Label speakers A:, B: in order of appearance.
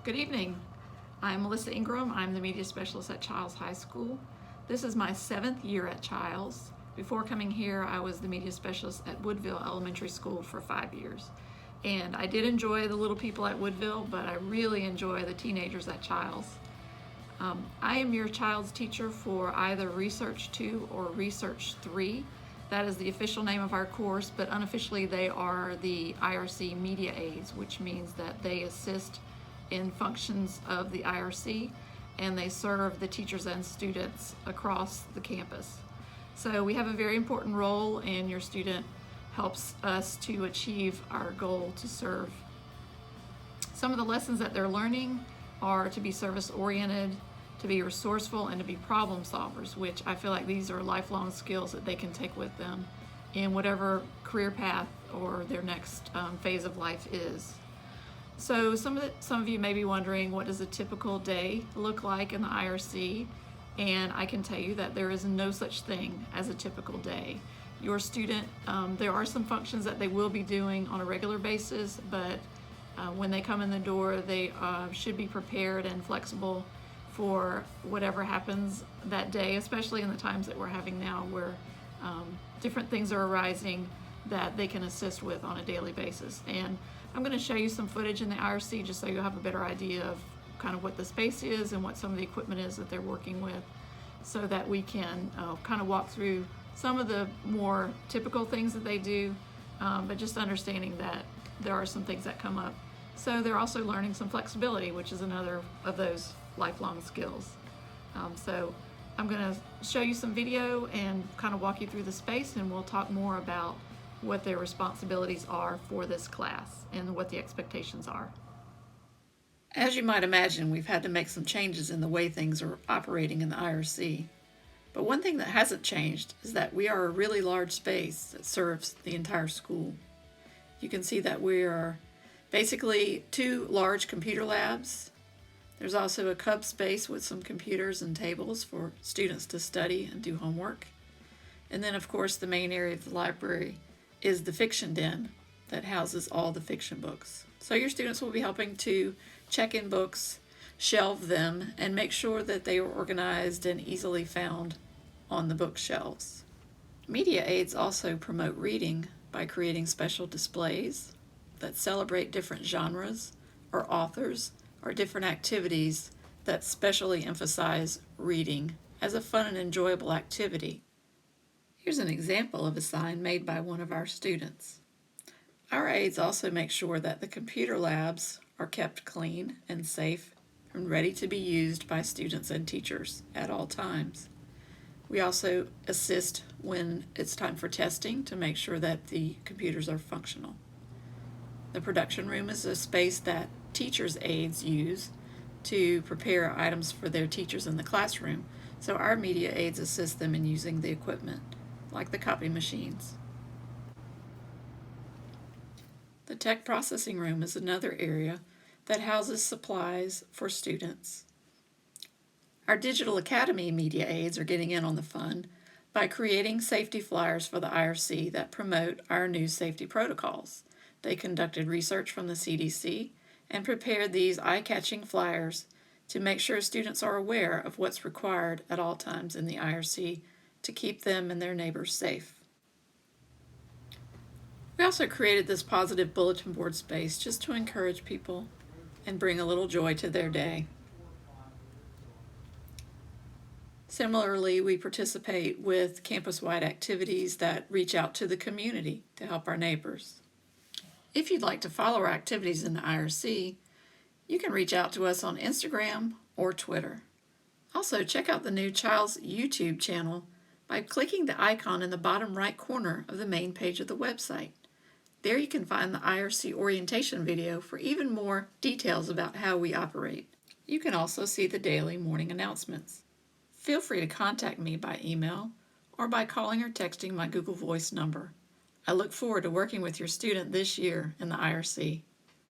A: Good evening. I'm Melissa Ingram. I'm the media specialist at Childs High School. This is my 7th year at Childs. Before coming here, I was the media specialist at Woodville Elementary School for 5 years. And I did enjoy the little people at Woodville, but I really enjoy the teenagers at Childs. I am your Childs teacher for either Research 2 or Research 3. That is the official name of our course, but unofficially they are the IRC media aides, which means that they assist in functions of the IRC and they serve the teachers and students across the campus. So we have a very important role, and your student helps us to achieve our goal to serve. Some of the lessons that they're learning are to be service oriented, to be resourceful, and to be problem solvers, which I feel like these are lifelong skills that they can take with them in whatever career path or their next phase of life is. So some of you may be wondering, what does a typical day look like in the IRC? And I can tell you that there is no such thing as a typical day. Your student, there are some functions that they will be doing on a regular basis, but when they come in the door, they should be prepared and flexible for whatever happens that day, especially in the times that we're having now, where different things are arising that they can assist with on a daily basis. And I'm going to show you some footage in the IRC just so you'll have a better idea of kind of what the space is and what some of the equipment is that they're working with, so that we can kind of walk through some of the more typical things that they do, but just understanding that there are some things that come up. So they're also learning some flexibility, which is another of those lifelong skills. So I'm going to show you some video and kind of walk you through the space, and we'll talk more about what their responsibilities are for this class and what the expectations are. As you might imagine, we've had to make some changes in the way things are operating in the IRC. But one thing that hasn't changed is that we are a really large space that serves the entire school. You can see that we are basically 2 large computer labs. There's also a cub space with some computers and tables for students to study and do homework. And then, of course, the main area of the library is the fiction den that houses all the fiction books. So your students will be helping to check in books, shelve them, and make sure that they are organized and easily found on the bookshelves. Media aides also promote reading by creating special displays that celebrate different genres or authors or different activities that specially emphasize reading as a fun and enjoyable activity. Here's an example of a sign made by one of our students. Our aides also make sure that the computer labs are kept clean and safe and ready to be used by students and teachers at all times. We also assist when it's time for testing to make sure that the computers are functional. The production room is a space that teachers' aides use to prepare items for their teachers in the classroom, so our media aides assist them in using the equipment, like the copy machines. The tech processing room is another area that houses supplies for students. Our Digital Academy media aides are getting in on the fun by creating safety flyers for the IRC that promote our new safety protocols. They conducted research from the CDC and prepared these eye-catching flyers to make sure students are aware of what's required at all times in the IRC to keep them and their neighbors safe. We also created this positive bulletin board space just to encourage people and bring a little joy to their day. Similarly, we participate with campus-wide activities that reach out to the community to help our neighbors. If you'd like to follow our activities in the IRC, you can reach out to us on Instagram or Twitter. Also, check out the new Childs YouTube channel by clicking the icon in the bottom right corner of the main page of the website. There you can find the IRC orientation video for even more details about how we operate. You can also see the daily morning announcements. Feel free to contact me by email or by calling or texting my Google Voice number. I look forward to working with your student this year in the IRC.